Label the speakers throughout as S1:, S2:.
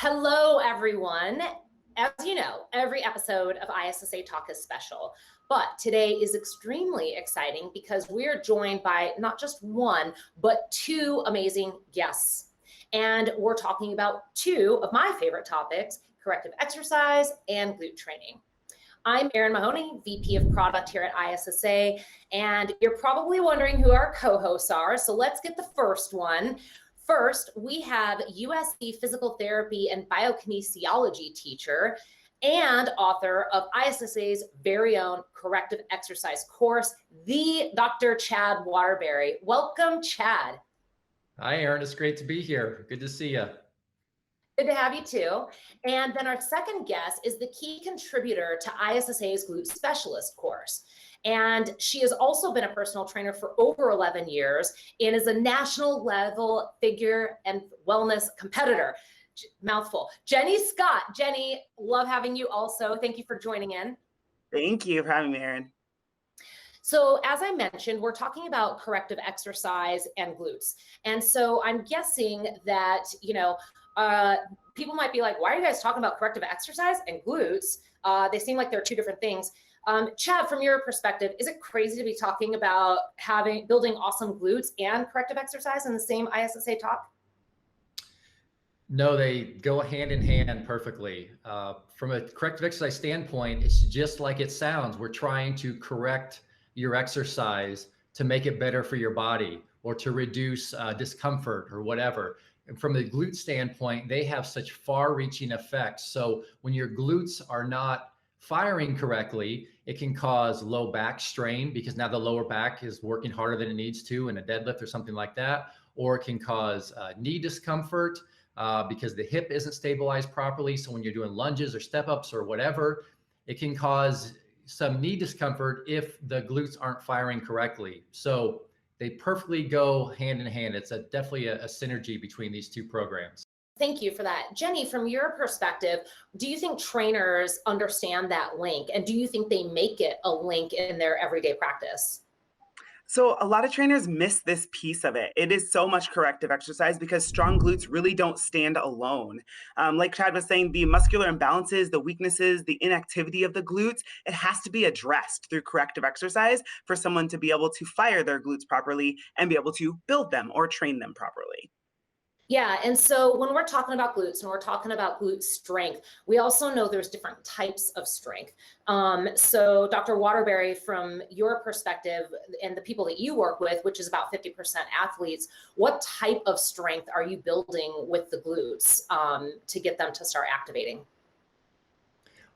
S1: Hello, everyone. As you know, every episode of ISSA Talk is special, but today is extremely exciting because we are joined by not just one, but two amazing guests. And we're talking about two of my favorite topics, corrective exercise and glute training. I'm Erin Mahoney, VP of Product here at ISSA, and you're probably wondering who our co-hosts are, so let's get the first one. First, we have USC physical therapy and biokinesiology teacher and author of ISSA's very own corrective exercise course, the Dr. Chad Waterbury. Welcome, Chad.
S2: Hi, Erin. It's great to be here. Good to see you.
S1: Good to have you too. And then our second guest is the key contributor to ISSA's Glute Specialist course. And she has also been a personal trainer for over 11 years and is a national level figure and wellness competitor. Mouthful. Jenny Scott. Jenny, love having you also. Thank you for joining in.
S3: Thank you for having me, Erin.
S1: So as I mentioned, we're talking about corrective exercise and glutes. And so I'm guessing that, people might be like, why are you guys talking about corrective exercise and glutes? They seem like they're two different things. Chad, from your perspective, is it crazy to be talking about building awesome glutes and corrective exercise in the same ISSA talk?
S2: No, they go hand in hand perfectly. From a corrective exercise standpoint, it's just like it sounds. We're trying to correct your exercise to make it better for your body or to reduce discomfort or whatever. And from the glute standpoint, they have such far-reaching effects. So when your glutes are not firing correctly, it can cause low back strain because now the lower back is working harder than it needs to in a deadlift or something like that. Or it can cause knee discomfort because the hip isn't stabilized properly. So when you're doing lunges or step-ups or whatever, it can cause some knee discomfort if the glutes aren't firing correctly. So they perfectly go hand in hand. It's definitely a synergy between these two programs.
S1: Thank you for that. Jenny, from your perspective, do you think trainers understand that link? And do you think they make it a link in their everyday practice?
S3: So a lot of trainers miss this piece of it. It is so much corrective exercise because strong glutes really don't stand alone. Like Chad was saying, the muscular imbalances, the weaknesses, the inactivity of the glutes, it has to be addressed through corrective exercise for someone to be able to fire their glutes properly and be able to build them or train them properly.
S1: Yeah, and so when we're talking about glutes and we're talking about glute strength, we also know there's different types of strength. So Dr. Waterbury, from your perspective and the people that you work with, which is about 50% athletes, what type of strength are you building with the glutes to get them to start activating?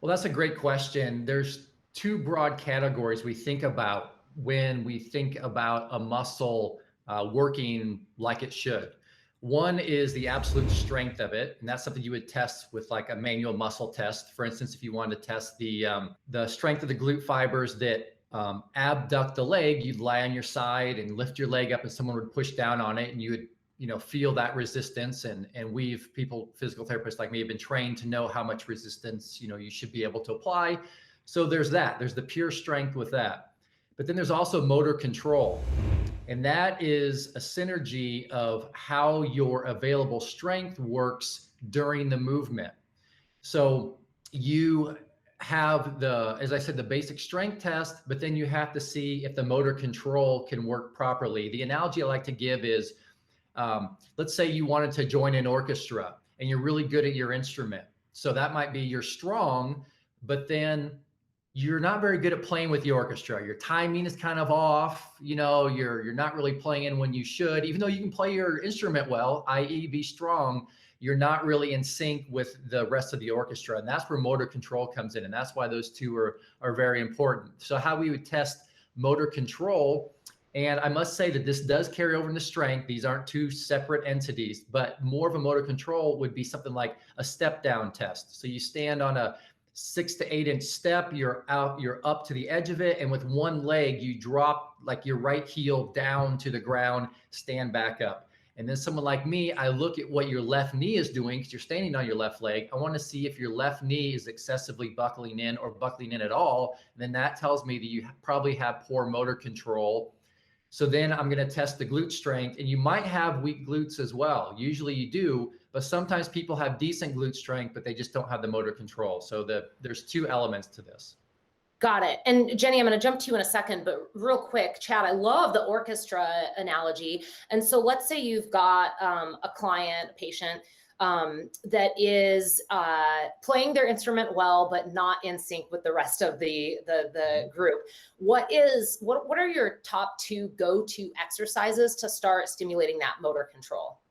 S2: Well, that's a great question. There's two broad categories we think about when we think about a muscle working like it should. One is the absolute strength of it, and that's something you would test with like a manual muscle test. For instance, if you wanted to test the strength of the glute fibers that abduct the leg, you'd lie on your side and lift your leg up, and someone would push down on it, and you would feel that resistance. And we've physical therapists like me have been trained to know how much resistance you should be able to apply. So there's that. There's the pure strength with that, but then there's also motor control. And that is a synergy of how your available strength works during the movement. So you have as I said, the basic strength test, but then you have to see if the motor control can work properly. The analogy I like to give is, let's say you wanted to join an orchestra and you're really good at your instrument. So that might be you're strong, but then you're not very good at playing with the orchestra. Your timing is kind of off. You're not really playing in when you should, even though you can play your instrument well, i.e. be strong, you're not really in sync with the rest of the orchestra. And that's where motor control comes in. And that's why those two are very important. So how we would test motor control, and I must say that this does carry over into strength. These aren't two separate entities, but more of a motor control would be something like a step down test. So you stand on a 6 to 8 inch step, you're up to the edge of it, and with one leg you drop like your right heel down to the ground, stand back up. And then someone like me, I look at what your left knee is doing because you're standing on your left leg. I want to see if your left knee is excessively buckling in or buckling in at all. And then that tells me that you probably have poor motor control. So then I'm going to test the glute strength, and you might have weak glutes as well. Usually you do, but sometimes people have decent glute strength, but they just don't have the motor control. So there's two elements to this.
S1: Got it. And Jenny, I'm going to jump to you in a second, but real quick, Chad, I love the orchestra analogy. And so let's say you've got a client, a patient that is playing their instrument well, but not in sync with the rest of the group. What are your top 2 go-to exercises to start stimulating that motor control?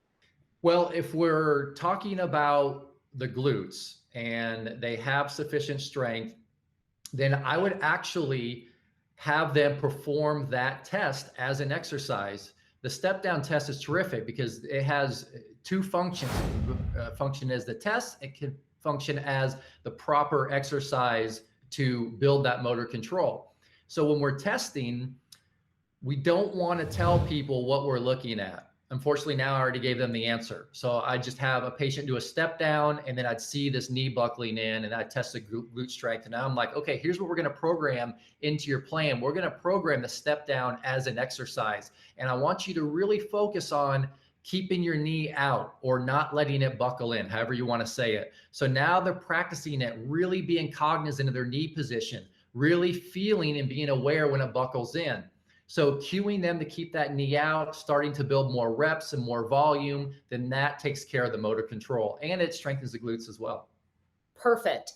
S2: Well, if we're talking about the glutes and they have sufficient strength, then I would actually have them perform that test as an exercise. The step down test is terrific because it has 2 functions. Function as the test, it can function as the proper exercise to build that motor control. So when we're testing, we don't want to tell people what we're looking at. Unfortunately, now I already gave them the answer. So I just have a patient do a step down, and then I'd see this knee buckling in, and I'd test the glute strength. And now I'm like, okay, here's what we're going to program into your plan. We're going to program the step down as an exercise. And I want you to really focus on keeping your knee out or not letting it buckle in, however you want to say it. So now they're practicing it, really being cognizant of their knee position, really feeling and being aware when it buckles in. So cueing them to keep that knee out, starting to build more reps and more volume, then that takes care of the motor control, and it strengthens the glutes as well.
S1: Perfect.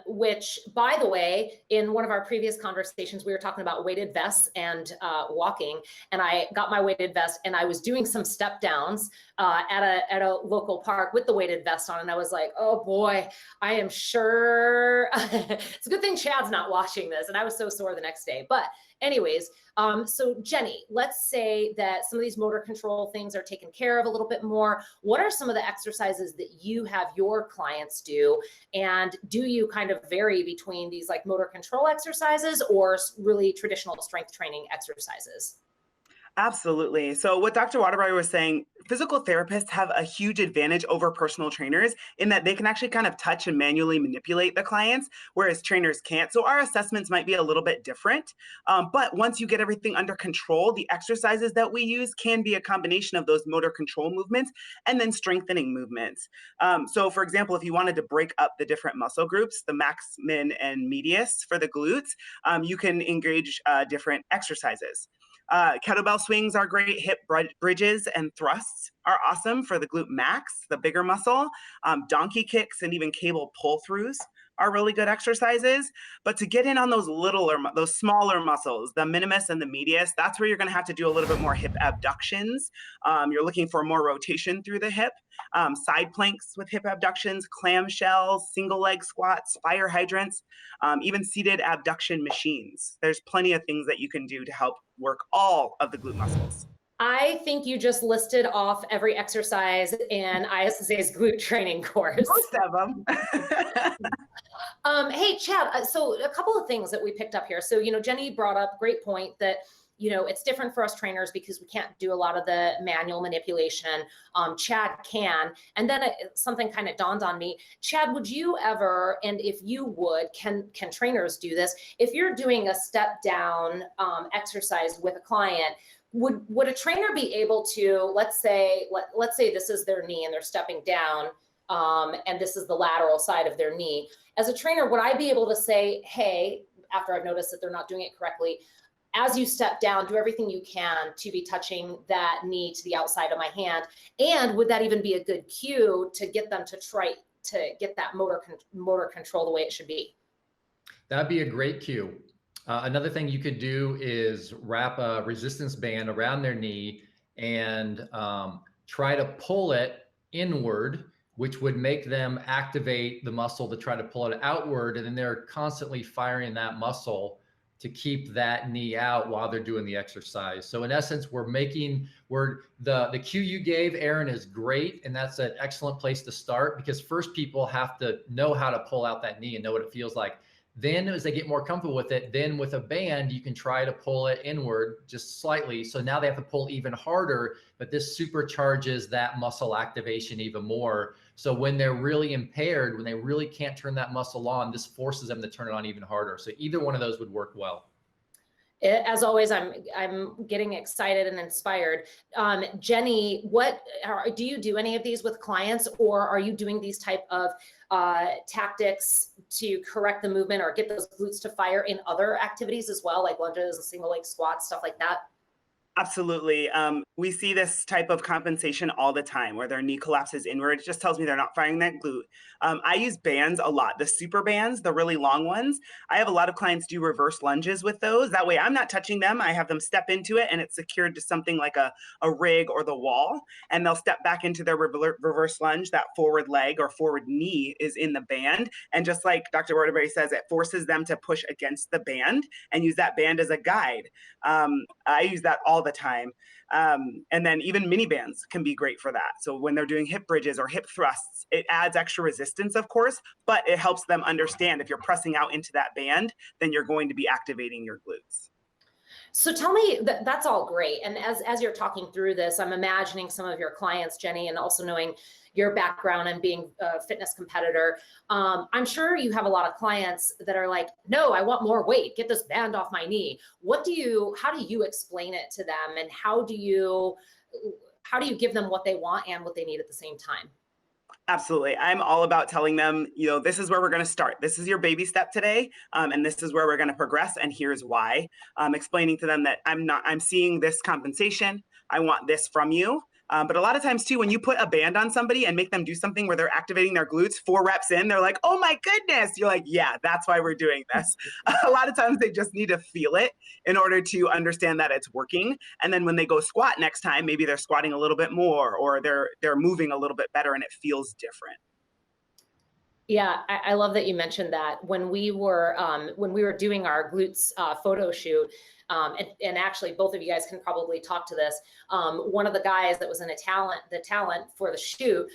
S1: Which, by the way, in one of our previous conversations, we were talking about weighted vests and walking, and I got my weighted vest and I was doing some step downs at a local park with the weighted vest on, and I was like, oh boy, I am sure it's a good thing Chad's not watching this, and I was so sore the next day. But anyways, so Jenny, let's say that some of these motor control things are taken care of a little bit more. What are some of the exercises that you have your clients do? And do you kind of vary between these like motor control exercises or really traditional strength training exercises?
S3: Absolutely. So what Dr. Waterbury was saying, physical therapists have a huge advantage over personal trainers in that they can actually kind of touch and manually manipulate the clients, whereas trainers can't. So our assessments might be a little bit different. But once you get everything under control, the exercises that we use can be a combination of those motor control movements and then strengthening movements. So for example, if you wanted to break up the different muscle groups, the max, min, and medius for the glutes, you can engage different exercises. Kettlebell swings are great. Hip bridges and thrusts are awesome for the glute max, the bigger muscle. Donkey kicks and even cable pull-throughs are really good exercises. But to get in on those those smaller muscles, the minimus and the medius, that's where you're going to have to do a little bit more hip abductions. You're looking for more rotation through the hip. Side planks with hip abductions, clamshells, single leg squats, fire hydrants, even seated abduction machines. There's plenty of things that you can do to help work all of the glute muscles.
S1: I think you just listed off every exercise in ISSA's glute training course.
S3: Most of them.
S1: Hey, Chad, so a couple of things that we picked up here. So, Jenny brought up a great point that, it's different for us trainers because we can't do a lot of the manual manipulation. Chad can. And then something kind of dawned on me. Chad, would you ever, and if you would, can trainers do this? If you're doing a step down exercise with a client, would a trainer be able to, let's say this is their knee and they're stepping down, and this is the lateral side of their knee. As a trainer, would I be able to say, hey, after I've noticed that they're not doing it correctly, as you step down, do everything you can to be touching that knee to the outside of my hand? And would that even be a good cue to get them to try to get that motor control the way it should be?
S2: That'd be a great cue. Another thing you could do is wrap a resistance band around their knee and try to pull it inward, which would make them activate the muscle to try to pull it outward. And then they're constantly firing that muscle to keep that knee out while they're doing the exercise. So in essence, the cue you gave, Aaron, is great. And that's an excellent place to start because first people have to know how to pull out that knee and know what it feels like. Then as they get more comfortable with it, then with a band, you can try to pull it inward just slightly. So now they have to pull even harder, but this supercharges that muscle activation even more. So when they're really impaired, when they really can't turn that muscle on, this forces them to turn it on even harder. So either one of those would work well.
S1: As always, I'm getting excited and inspired. Jenny, do you do any of these with clients, or are you doing these type of tactics to correct the movement or get those glutes to fire in other activities as well, like lunges and single leg squats, stuff like that?
S3: Absolutely. We see this type of compensation all the time where their knee collapses inward. It just tells me they're not firing that glute. I use bands a lot, the super bands, the really long ones. I have a lot of clients do reverse lunges with those. That way I'm not touching them. I have them step into it and it's secured to something like a rig or the wall. And they'll step back into their reverse lunge. That forward leg or forward knee is in the band. And just like Dr. Waterbury says, it forces them to push against the band and use that band as a guide. I use that all the time. And then even mini bands can be great for that. So when they're doing hip bridges or hip thrusts, it adds extra resistance, of course, but it helps them understand if you're pressing out into that band, then you're going to be activating your glutes.
S1: So tell me, that's all great. And as you're talking through this, I'm imagining some of your clients, Jenny, and also knowing your background and being a fitness competitor. I'm sure you have a lot of clients that are like, no, I want more weight, get this band off my knee. How do you explain it to them? And how do you give them what they want and what they need at the same time?
S3: Absolutely. I'm all about telling them, this is where we're going to start. This is your baby step today. And this is where we're going to progress. And here's why. Explaining to them that I'm seeing this compensation. I want this from you. But a lot of times too, when you put a band on somebody and make them do something where they're activating their glutes 4 reps in, they're like, oh my goodness. You're like, yeah, that's why we're doing this. A lot of times they just need to feel it in order to understand that it's working. And then when they go squat next time, maybe they're squatting a little bit more or they're moving a little bit better and it feels different.
S1: Yeah, I love that you mentioned that. When we were doing our glutes photo shoot, and actually both of you guys can probably talk to this. One of the guys that was the talent for the shoot,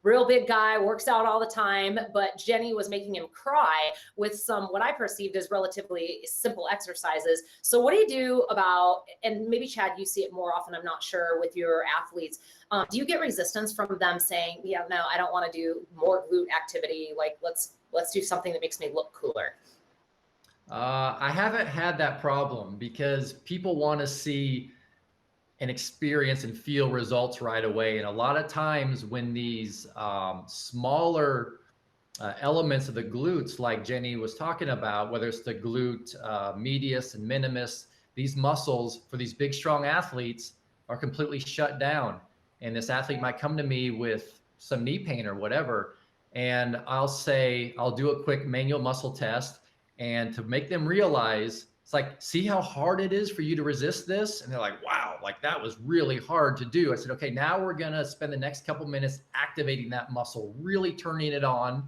S1: real big guy, works out all the time, but Jenny was making him cry with some, what I perceived as relatively simple exercises. So what do you do about, and maybe Chad, you see it more often, I'm not sure, with your athletes, do you get resistance from them saying, yeah, no, I don't want to do more glute activity, like let's do something that makes me look cooler?
S2: I haven't had that problem because people want to see and experience and feel results right away. And a lot of times when these smaller elements of the glutes, like Jenny was talking about, whether it's the glute medius and minimus, these muscles for these big, strong athletes are completely shut down. And this athlete might come to me with some knee pain or whatever. And I'll do a quick manual muscle test. And to make them realize, it's like, see how hard it is for you to resist this? And they're like, wow, like that was really hard to do. I said, okay, now we're going to spend the next couple minutes activating that muscle, really turning it on.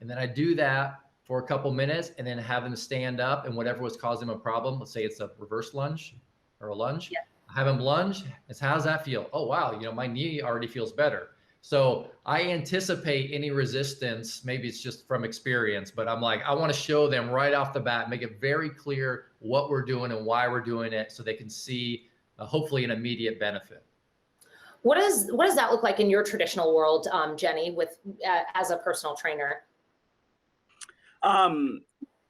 S2: And then I do that for a couple minutes and then have them stand up and whatever was causing them a problem, let's say it's a reverse lunge or a lunge, yeah. Have them lunge. It's, how does that feel? Oh, wow. My knee already feels better. So I anticipate any resistance, maybe it's just from experience, but I'm like, I want to show them right off the bat, make it very clear what we're doing and why we're doing it so they can see hopefully an immediate benefit.
S1: What does that look like in your traditional world, Jenny, as a personal trainer?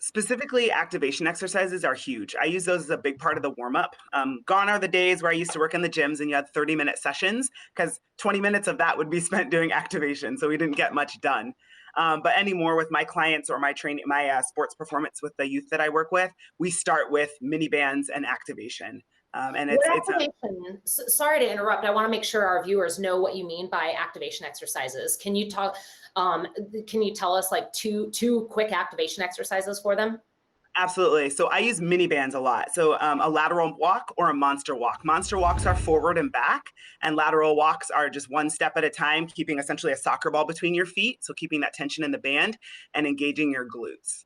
S3: Specifically, activation exercises are huge. I use those as a big part of the warm-up. Gone are the days where I used to work in the gyms and you had 30-minute sessions because 20 minutes of that would be spent doing activation, so we didn't get much done. But anymore with my clients or my training, my sports performance with the youth that I work with, we start with mini bands and activation. And
S1: sorry to interrupt. I want to make sure our viewers know what you mean by activation exercises. Can you tell us like two quick activation exercises for them?
S3: Absolutely. So I use mini bands a lot. So a lateral walk or a monster walk. Monster walks are forward and back, and lateral walks are just one step at a time, keeping essentially a soccer ball between your feet. So keeping that tension in the band and engaging your glutes.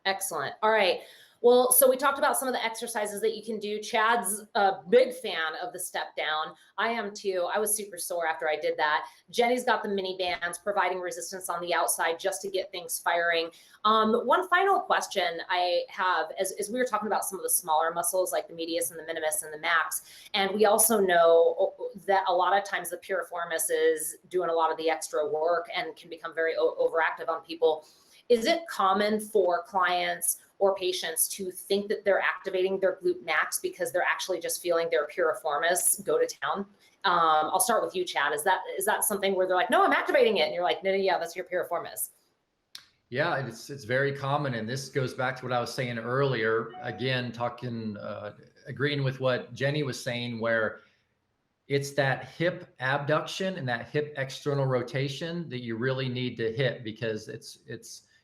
S1: Excellent. All right. Well, so we talked about some of the exercises that you can do. Chad's a big fan of the step down. I am too. I was super sore after I did that. Jenny's got the mini bands, providing resistance on the outside just to get things firing. One final question I have, as we were talking about some of the smaller muscles like the medius and the minimus and the max, and we also know that a lot of times the piriformis is doing a lot of the extra work and can become very overactive on people. Is it common for clients or patients to think that they're activating their glute max because they're actually just feeling their piriformis go to town. I'll start with you, Chad. Is that something where they're like, no, I'm activating it, and you're like, no, yeah, that's your piriformis?
S2: Yeah, it's very common, and this goes back to what I was saying earlier. Again, agreeing with what Jenny was saying, where it's that hip abduction and that hip external rotation that you really need to hit, because it's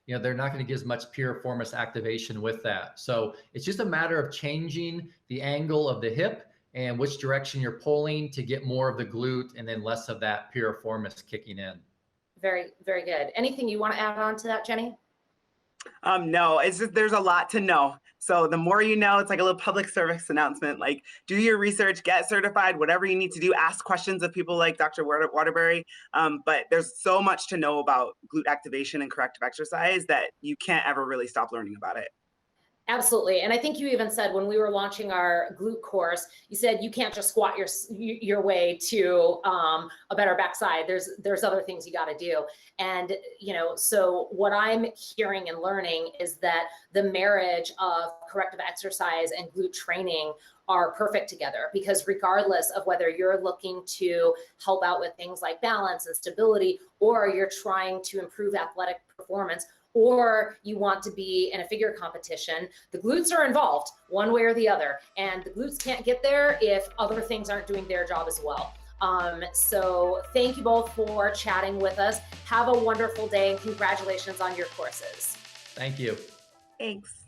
S2: they're not going to get as much piriformis activation with that. So it's just a matter of changing the angle of the hip and which direction you're pulling to get more of the glute and then less of that piriformis kicking in.
S1: Very, very good. Anything you want to add on to that, Jenny?
S3: No, it's just there's a lot to know. So the more you know, it's like a little public service announcement. Like, do your research, get certified, whatever you need to do. Ask questions of people like Dr. Waterbury. But there's so much to know about glute activation and corrective exercise that you can't ever really stop learning about it.
S1: Absolutely. And I think you even said when we were launching our glute course, you said you can't just squat your way to a better backside. There's other things you got to do. And, so what I'm hearing and learning is that the marriage of corrective exercise and glute training are perfect together, because regardless of whether you're looking to help out with things like balance and stability, or you're trying to improve athletic performance, or you want to be in a figure competition, the glutes are involved one way or the other. And the glutes can't get there if other things aren't doing their job as well. So thank you both for chatting with us. Have a wonderful day, and congratulations on your courses.
S2: Thank you.
S3: Thanks.